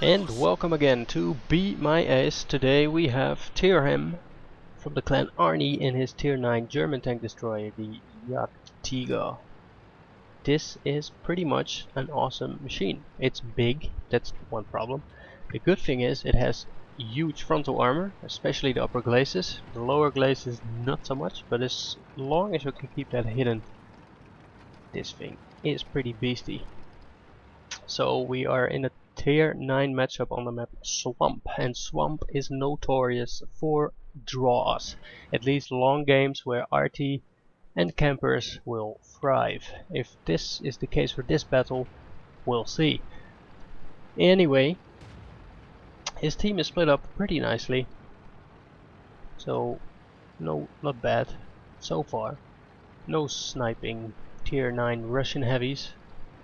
And welcome again to Be My Ace. Today we have Tyrhem from the clan Arnie in his tier 9 German tank destroyer, the Jagdtiger. This is pretty much an awesome machine. It's big, that's one problem. The good thing is it has huge frontal armor, especially the upper glacis. The lower glacis not so much, but as long as you can keep that hidden, this thing is pretty beastie. So we are in a tier 9 matchup on the map Swamp, and Swamp is notorious for draws, at least long games where RT and campers will thrive. If this is the case for this battle, we'll see. Anyway, his team is split up pretty nicely, so no, not bad so far. No sniping tier 9 Russian heavies.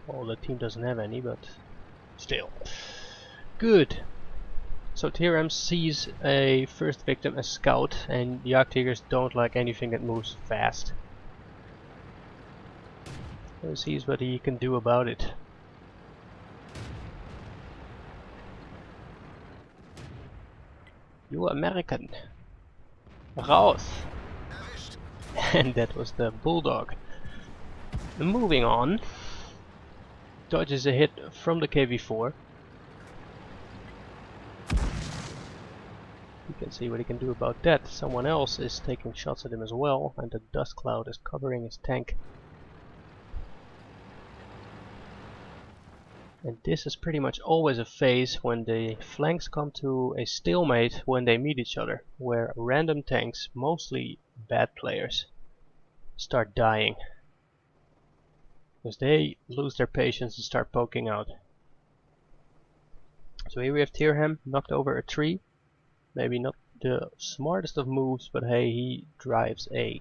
Well, the team doesn't have any, but still. Good. So Tyrhem sees a first victim as scout, and Jagdtigers don't like anything that moves fast. So he sees what he can do about it. You American. Raus! And that was the bulldog. Moving on. Dodges a hit from the KV-4. You can see what he can do about that. Someone else is taking shots at him as well, and the dust cloud is covering his tank. And this is pretty much always a phase when the flanks come to a stalemate when they meet each other, where random tanks, mostly bad players, start dying. Because they lose their patience and start poking out. So here we have Tyrhem knocked over a tree. Maybe not the smartest of moves, but hey, he drives a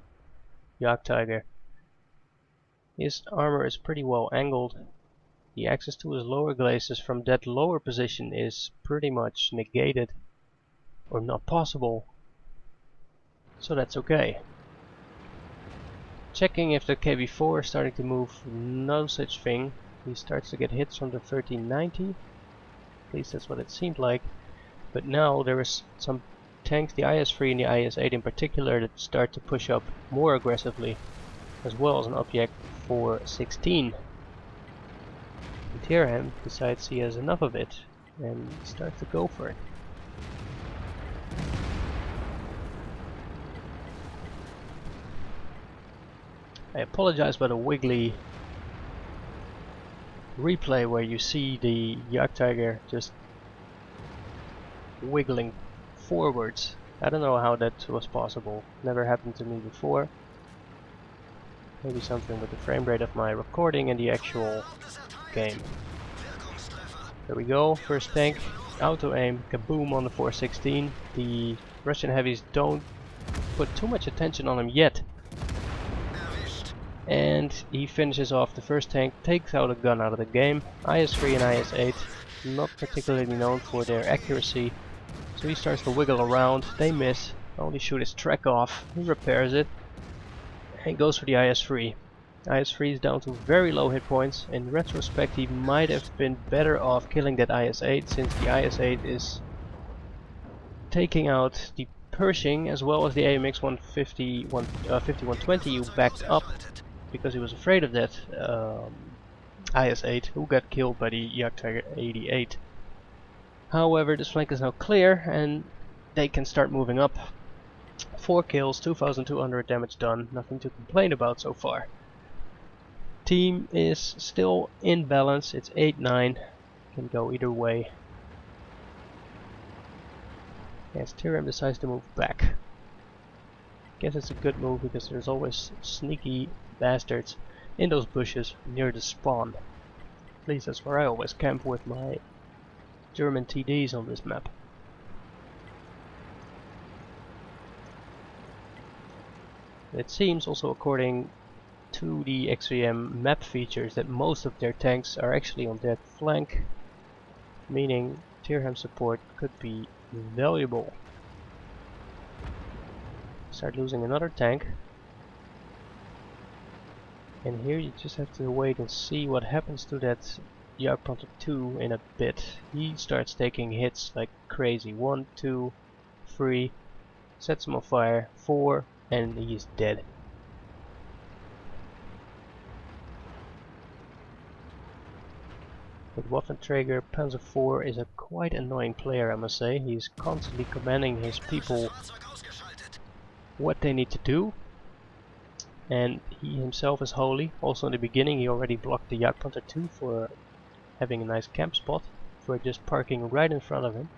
Jagdtiger. His armor is pretty well angled. The access to his lower glacis from that lower position is pretty much negated, or not possible. So that's okay. Checking if the KV-4 is starting to move, no such thing. He starts to get hits from the 1390, at least that's what it seemed like. But now there is some tanks, the IS-3 and the IS-8 in particular, that start to push up more aggressively, as well as an object 416. And Tyrhem decides he has enough of it and starts to go for it. I apologize about the wiggly replay where you see the Jagdtiger just wiggling forwards. I don't know how that was possible. Never happened to me before. Maybe something with the frame rate of my recording and the actual game. There we go, first tank, auto aim, kaboom on the 416. The Russian heavies don't put too much attention on him yet. And he finishes off the first tank, takes out a gun out of the game. IS-3 and IS-8, not particularly known for their accuracy. So he starts to wiggle around, they miss, only shoot his track off, he repairs it, and goes for the IS-3. IS-3 is down to very low hit points. In retrospect, he might have been better off killing that IS-8, since the IS-8 is taking out the Pershing as well as the AMX 5120 you backed up, because he was afraid of that IS-8, who got killed by the Jagdtiger 88. However, this flank is now clear and they can start moving up. 4 kills, 2200 damage done, nothing to complain about so far. Team is still in balance, it's 8-9, can go either way. As Tyrhem decides to move back. Guess it's a good move because there's always sneaky bastards in those bushes near the spawn. At least that's where I always camp with my German TDs on this map. It seems also, according to the XVM map features, that most of their tanks are actually on that flank, meaning Tyrhem support could be valuable. Start losing another tank, and here you just have to wait and see what happens to that Jagdtiger 2 in a bit. He starts taking hits like crazy. 1, 2, 3, sets him on fire, 4, and he is dead. But Waffenträger Panzer IV is a quite annoying player, I must say. He's constantly commanding his people what they need to do, and he himself is holy. Also in the beginning he already blocked the Jagdtiger 2 for having a nice camp spot, for just parking right in front of him.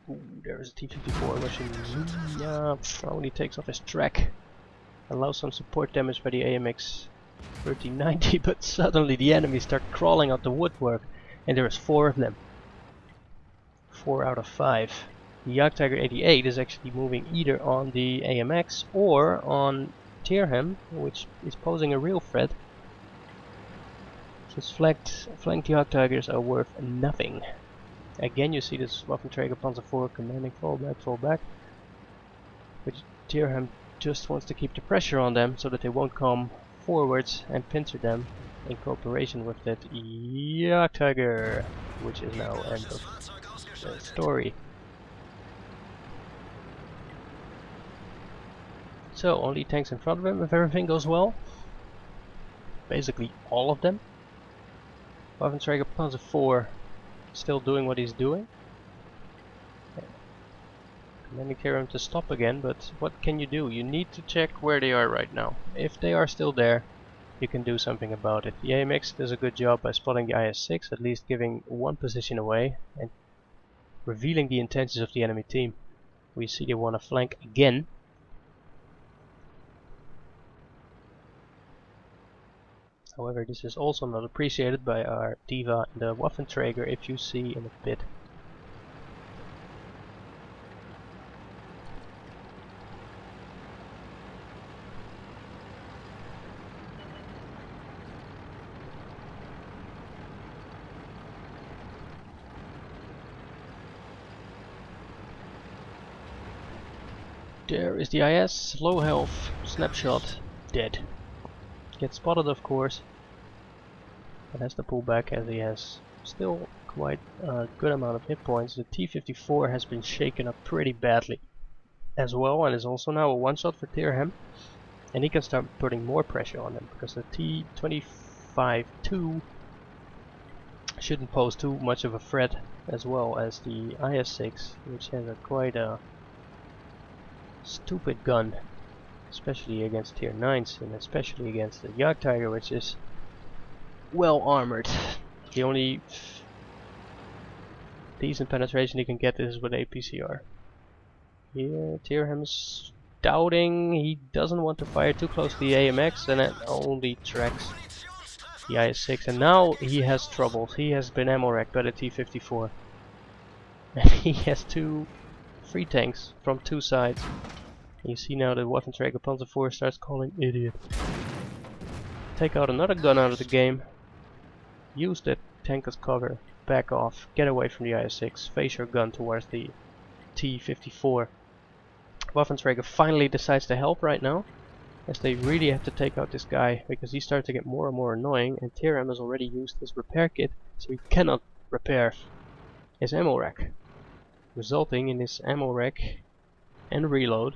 Ooh, there is a T-54 rushing. Only takes off his track. Allows some support damage by the AMX 1390, but suddenly the enemies start crawling out the woodwork, and there is 4 of them. 4 out of 5. The Jagdtiger 88 is actually moving either on the AMX or on Tyrhem, which is posing a real threat. Since flanked Jagdtigers are worth nothing. Again you see this Waffenträger Panzer IV commanding fall back, which Tyrhem just wants to keep the pressure on them so that they won't come forwards and pincer them in cooperation with that Jagdtiger, which is now end of the story. So only tanks in front of him if everything goes well. Basically all of them. Waffenträger Panzer IV still doing what he's doing. Commanding Tyrhem to stop again, but what can you do? You need to check where they are right now. If they are still there, you can do something about it. The AMX does a good job by spotting the IS-6, at least giving one position away and revealing the intentions of the enemy team. We see they want to flank again. However, this is also not appreciated by our Diva and the Waffenträger, if you see in a bit. There is the IS, low health, snapshot, dead. Gets spotted of course, but has to pull back as he has still quite a good amount of hit points. The T-54 has been shaken up pretty badly as well, and is also now a one-shot for Tyrhem, and he can start putting more pressure on him because the T-25-2 shouldn't pose too much of a threat, as well as the IS-6, which has a quite a stupid gun, especially against tier 9s and especially against the Jagdtiger, which is well armored. The only decent penetration he can get is with APCR. Here Tyrhem's doubting, he doesn't want to fire too close to the AMX, and it only tracks the IS-6, and now he has troubles. He has been ammo wrecked by the T-54 and he has 3 tanks from 2 sides. You see now the Waffenträger Panzer IV starts calling idiot. Take out another gun out of the game. Use that tank as cover. Back off. Get away from the IS-6. Face your gun towards the T-54. Waffenträger finally decides to help right now, as they really have to take out this guy because he starts to get more and more annoying, and Tyrhem has already used his repair kit, so he cannot repair his ammo rack, resulting in his ammo rack and reload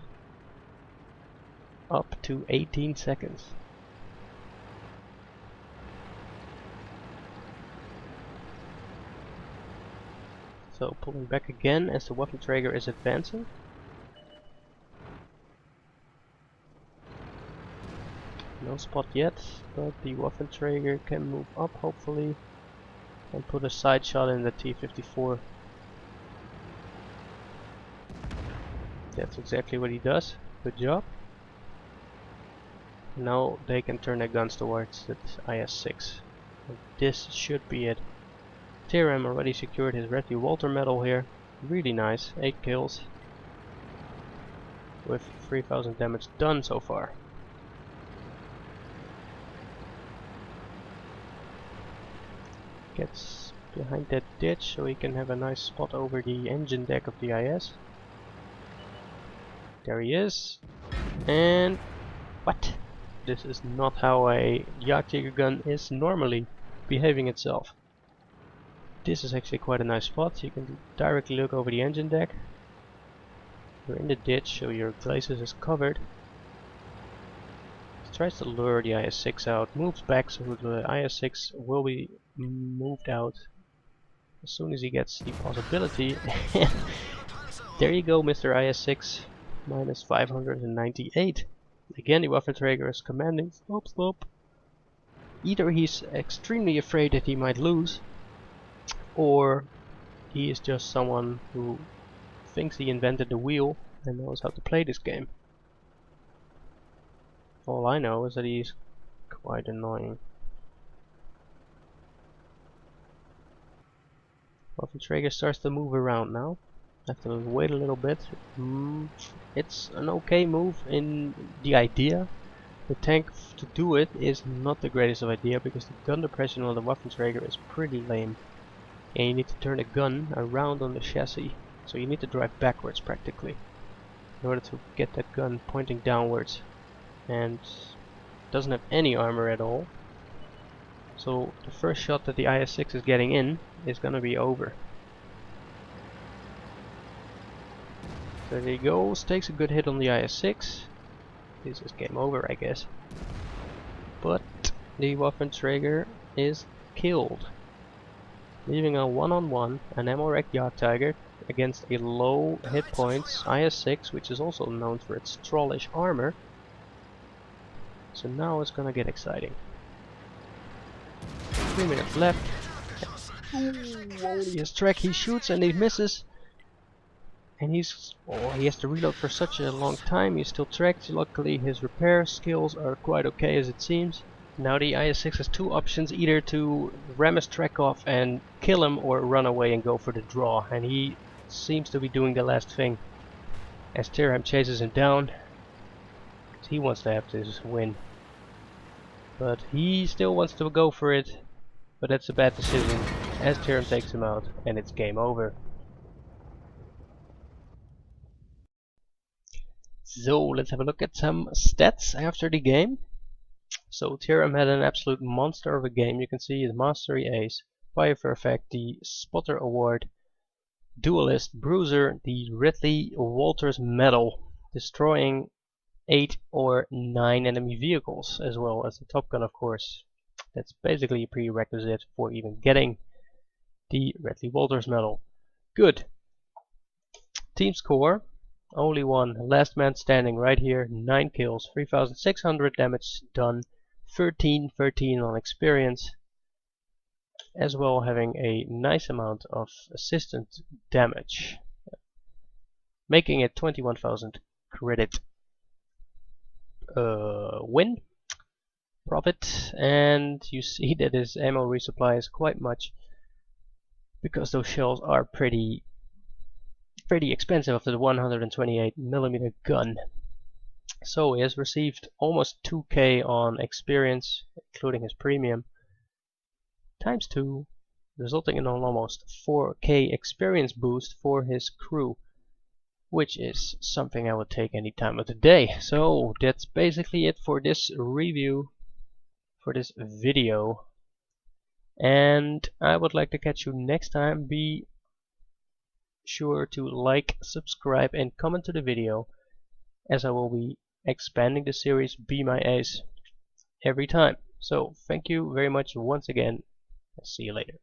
up to 18 seconds. So pulling back again as the Waffenträger is advancing. No spot yet, but the Waffenträger can move up hopefully and put a side shot in the T-54. That's exactly what he does. Good job. Now they can turn their guns towards the IS-6. This should be it. Tyrhem already secured his Red Walter medal here. Really nice. 8 kills with 3000 damage done so far. Gets behind that ditch so he can have a nice spot over the engine deck of the IS. There he is. And what? This is not how a Jagdtiger gun is normally behaving itself. This is actually quite a nice spot. You can directly look over the engine deck. You're in the ditch, so your glacis is covered. He tries to lure the IS-6 out, moves back so the IS-6 will be moved out as soon as he gets the possibility. There you go, Mr. IS-6, minus 598. Again, the Waffenträger is commanding, stop, stop. Either he's extremely afraid that he might lose, or he is just someone who thinks he invented the wheel and knows how to play this game. All I know is that he's quite annoying. Waffenträger starts to move around now. I have to wait a little bit. It's an okay move in the idea. The tank to do it is not the greatest of idea because the gun depression on the Waffenträger is pretty lame. And you need to turn the gun around on the chassis. So you need to drive backwards practically in order to get that gun pointing downwards. And doesn't have any armor at all. So the first shot that the IS-6 is getting in is gonna be over. There he goes, takes a good hit on the IS-6. This is game over, I guess. But the Waffenträger is killed, leaving a one-on-one an ammo-wrecked Jagdtiger against a low hit points IS-6, which is also known for its trollish armor. So now it's gonna get exciting. 3 minutes left. Ooh, his track, he shoots and he misses. And he has to reload for such a long time. He's still tracked. Luckily his repair skills are quite okay as it seems. Now the IS-6 has two options, either to ram his track off and kill him or run away and go for the draw. And he seems to be doing the last thing as Tyrhem chases him down. He wants to have this win. But he still wants to go for it. But that's a bad decision as Tyrhem takes him out and it's game over. So let's have a look at some stats after the game. So Tyrhem had an absolute monster of a game. You can see the Mastery Ace, Fire for Effect, the Spotter Award, Duelist, Bruiser, the Ridley Walters Medal, destroying 8 or 9 enemy vehicles, as well as the Top Gun, of course. That's basically a prerequisite for even getting the Ridley Walters Medal. Good. Team score, only one, last man standing right here, 9 kills, 3,600 damage done, 13 on experience, as well having a nice amount of assistant damage, making it 21,000 credit. Win profit, and you see that his ammo resupply is quite much because those shells are pretty expensive after the 128mm gun. So he has received almost 2k on experience, including his premium, times 2, resulting in an almost 4k experience boost for his crew, which is something I would take any time of the day. So that's basically it for this review, for this video, and I would like to catch you next time. Be sure to like, subscribe and comment to the video, as I will be expanding the series Be My Ace every time. So thank you very much once again, and see you later.